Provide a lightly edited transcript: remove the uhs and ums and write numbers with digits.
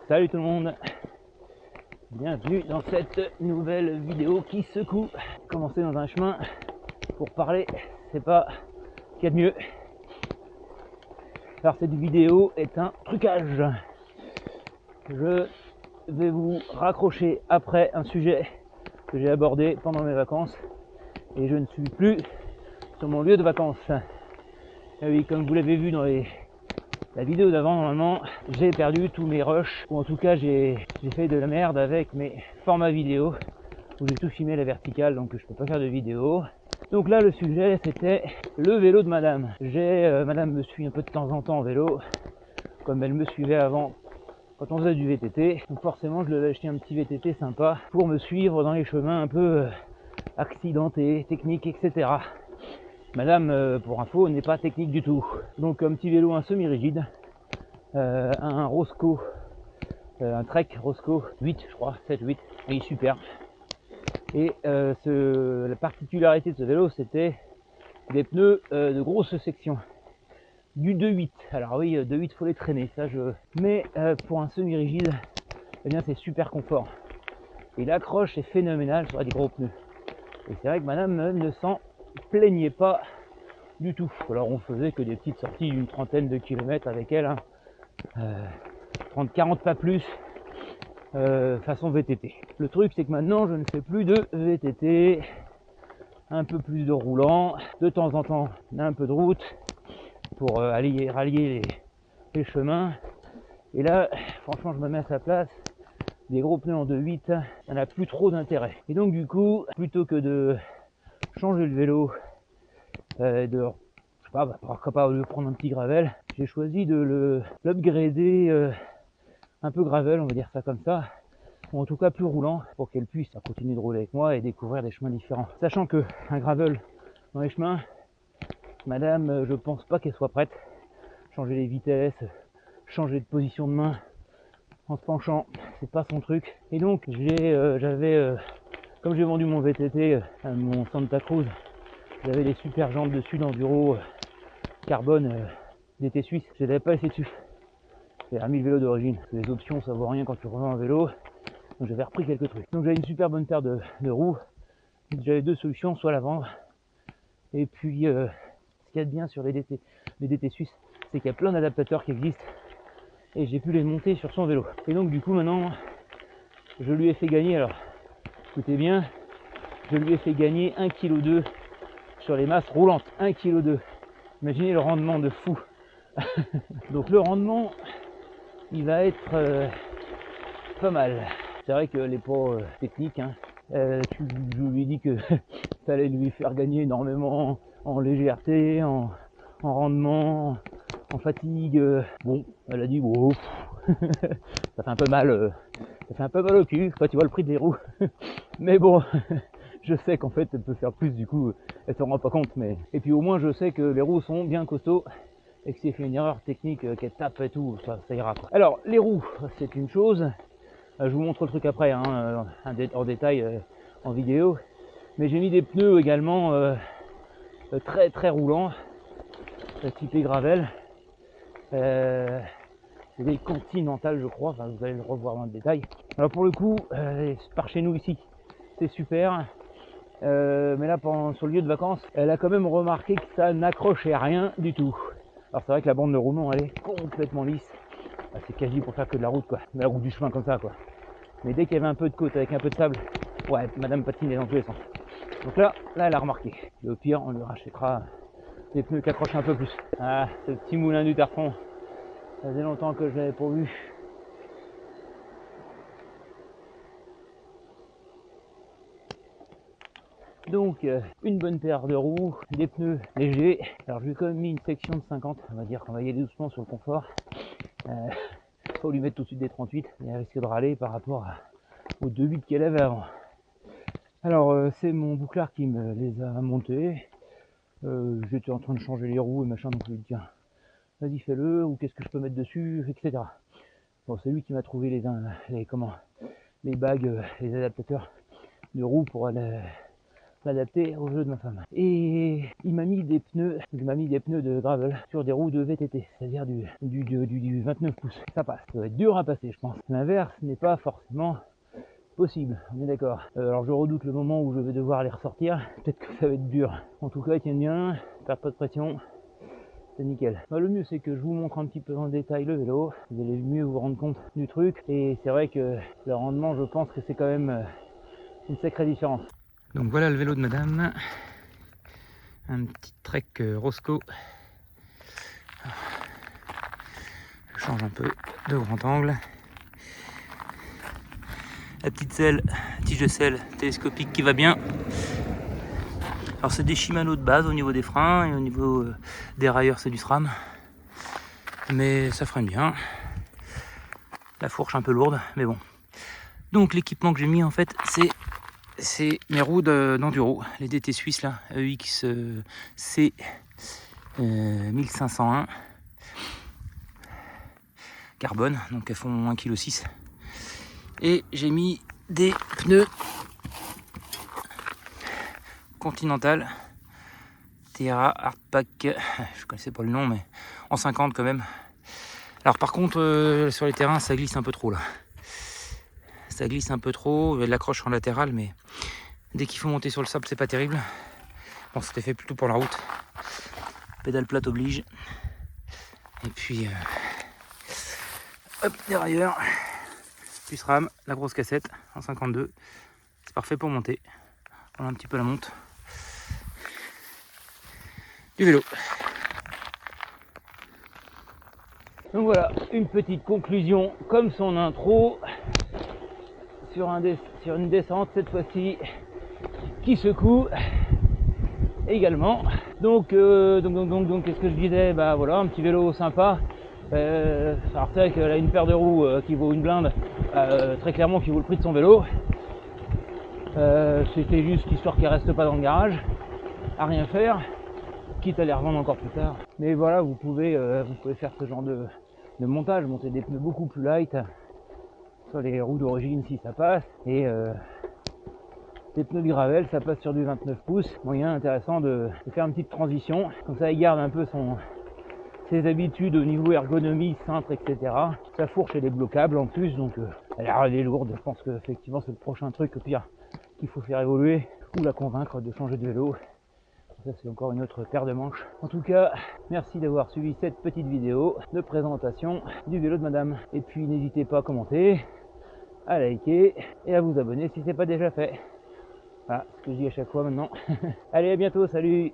Salut tout le monde, bienvenue dans cette nouvelle vidéo qui secoue. Commencer dans un chemin pour parler, c'est pas ce qu'il y a de mieux. Alors cette vidéo est un trucage. Je vais vous raccrocher après un sujet que j'ai abordé pendant mes vacances et je ne suis plus sur mon lieu de vacances. Et oui, comme vous l'avez vu dans la vidéo d'avant, normalement, j'ai perdu tous mes rushs, ou en tout cas j'ai fait de la merde avec mes formats vidéo, où j'ai tout filmé à la verticale, donc je peux pas faire de vidéo. Donc là, le sujet, c'était le vélo de madame. Madame me suit un peu de temps en temps en vélo, comme elle me suivait avant quand on faisait du VTT. Donc forcément, je lui avais acheté un petit VTT sympa pour me suivre dans les chemins un peu accidentés, techniques, etc. Madame, pour info, n'est pas technique du tout. Donc un petit vélo, un semi-rigide, un Rosco, un Trek Rosco 8, je crois, 7-8, il est super. Et la particularité de ce vélo, c'était des pneus de grosse section, du 2.8. Alors oui, 2.8, faut les traîner, mais pour un semi-rigide, eh bien c'est super confort. Et l'accroche est phénoménale sur des gros pneus. Et c'est vrai que madame ne s'en plaignait pas du tout. Alors on faisait que des petites sorties d'une trentaine de kilomètres avec elle, hein. 30-40 pas plus, façon VTT. Le truc c'est que maintenant je ne fais plus de VTT, un peu plus de roulant, de temps en temps un peu de route pour rallier les chemins. Et là franchement je me mets à sa place, des gros pneus en 2.8, ça n'a plus trop d'intérêt. Et donc du coup, plutôt que de changer le vélo, pourquoi pas de prendre un petit gravel, j'ai choisi de l'upgrader un peu gravel, on va dire ça comme ça, ou en tout cas plus roulant, pour qu'elle puisse continuer de rouler avec moi et découvrir des chemins différents. Sachant que un gravel dans les chemins, madame, je pense pas qu'elle soit prête. Changer les vitesses, changer de position de main en se penchant, c'est pas son truc. Et donc comme j'ai vendu mon VTT, mon Santa Cruz, j'avais des super jantes dessus d'enduro carbone d'été suisse, je l'avais pas laissé dessus. J'ai remis le vélo d'origine. Les options, ça vaut rien quand tu revends un vélo. Donc j'avais repris quelques trucs. Donc j'avais une super bonne paire de roues. J'avais deux solutions, soit la vendre. Et puis ce qu'il y a de bien sur les DT suisses, c'est qu'il y a plein d'adaptateurs qui existent. Et j'ai pu les monter sur son vélo. Et donc du coup maintenant, je lui ai fait gagner, alors écoutez bien, je lui ai fait gagner 1,2 kg sur les masses roulantes. 1,2 kg. Imaginez le rendement de fou. Donc le rendement, il va être pas mal. C'est vrai que les pas techniques, hein, je lui ai dit que ça allait lui faire gagner énormément en légèreté, en rendement, en fatigue. Bon, elle a dit wow, ça fait un peu mal, ça fait un peu mal au cul quand tu vois le prix des roues. Mais bon, je sais qu'en fait elle peut faire plus, du coup elle s'en rend pas compte. Mais et puis au moins je sais que les roues sont bien costauds et que si elle fait une erreur technique, qu'elle tape et tout, ça ira quoi. Alors les roues, c'est une chose. Je vous montre le truc après, hein, en détail en vidéo. Mais j'ai mis des pneus également très très roulants, typés gravel. C'est des Continental, je crois. Enfin, vous allez le revoir dans le détail. Alors pour le coup, par chez nous ici, c'est super. Mais là, sur le lieu de vacances, elle a quand même remarqué que ça n'accrochait rien du tout. Alors c'est vrai que la bande de roulement, elle est complètement lisse. C'est quasi pour faire que de la route, quoi. De la route du chemin comme ça, quoi. Mais dès qu'il y avait un peu de côte avec un peu de sable, ouais, madame patinait dans tous les sens. Donc là, elle a remarqué. Et au pire, on lui rachètera des pneus qui accrochent un peu plus. Ah, ce petit moulin du Tarfon, ça faisait longtemps que je l'avais pas vu. Donc, une bonne paire de roues, des pneus légers. Alors, je lui ai quand même mis une section de 50. On va dire qu'on va y aller doucement sur le confort. Faut lui mettre tout de suite des 38. Et elle risque de râler par rapport aux 2.8 qu'elle avait avant. Alors c'est mon bouclard qui me les a montés. J'étais en train de changer les roues et machin, donc je lui ai dit tiens, vas-y fais-le, ou qu'est-ce que je peux mettre dessus, etc. Bon, c'est lui qui m'a trouvé les bagues, les adaptateurs de roues pour m'adapter au jeu de ma femme. Et il m'a mis des pneus de gravel sur des roues de VTT, c'est-à-dire du 29 pouces. Ça passe. Ça va être dur à passer, je pense. L'inverse n'est pas forcément possible, on est d'accord. Alors je redoute le moment où je vais devoir les ressortir. Peut-être que ça va être dur. En tout cas, tiens bien, perd pas de pression. C'est nickel. Bah, le mieux c'est que je vous montre un petit peu en détail le vélo, vous allez mieux vous rendre compte du truc, et c'est vrai que le rendement, je pense que c'est quand même une sacrée différence. Donc voilà le vélo de madame, un petit Trek Roscoe. Je change un peu de grand angle. La petite selle, tige de selle télescopique qui va bien. Alors c'est des Shimano de base au niveau des freins, et au niveau des railleurs c'est du SRAM, mais ça freine bien. La fourche un peu lourde, mais bon. Donc l'équipement que j'ai mis en fait, c'est mes roues d'enduro, les DT suisses là, EX C 1501 carbone, donc elles font 1,6 kg. Et j'ai mis des pneus Continental Terra Hardpack, je connaissais pas le nom, mais en 50 quand même. Alors par contre sur les terrains ça glisse un peu trop là. Ça glisse un peu trop, il y a de l'accroche en latéral, mais dès qu'il faut monter sur le sable c'est pas terrible. Bon, c'était fait plutôt pour la route. Pédale plate oblige. Et puis hop, dérailleur, plus RAM, la grosse cassette en 52. C'est parfait pour monter. Voilà un petit peu la monte du vélo. Donc voilà, une petite conclusion comme son intro sur une descente cette fois-ci qui secoue également. Donc qu'est-ce que je disais, bah voilà, un petit vélo sympa. Alors c'est vrai qu'elle a une paire de roues qui vaut une blinde, très clairement qui vaut le prix de son vélo. C'était juste histoire qu'elle reste pas dans le garage à rien faire, quitte à les revendre encore plus tard. Mais voilà, vous pouvez faire ce genre de montage, monter des pneus beaucoup plus light sur les roues d'origine si ça passe, et des pneus de gravel ça passe sur du 29 pouces. Moyen intéressant de faire une petite transition, comme ça il garde un peu ses habitudes au niveau ergonomie, cintre, etc. Sa fourche elle est bloquable en plus, donc elle est lourde. Je pense que effectivement c'est le prochain truc au pire qu'il faut faire évoluer, ou la convaincre de changer de vélo. Ça c'est encore une autre paire de manches. En tout cas, merci d'avoir suivi cette petite vidéo de présentation du vélo de madame. Et puis n'hésitez pas à commenter, à liker et à vous abonner si ce n'est pas déjà fait. Voilà ce que je dis à chaque fois maintenant. Allez, à bientôt, salut!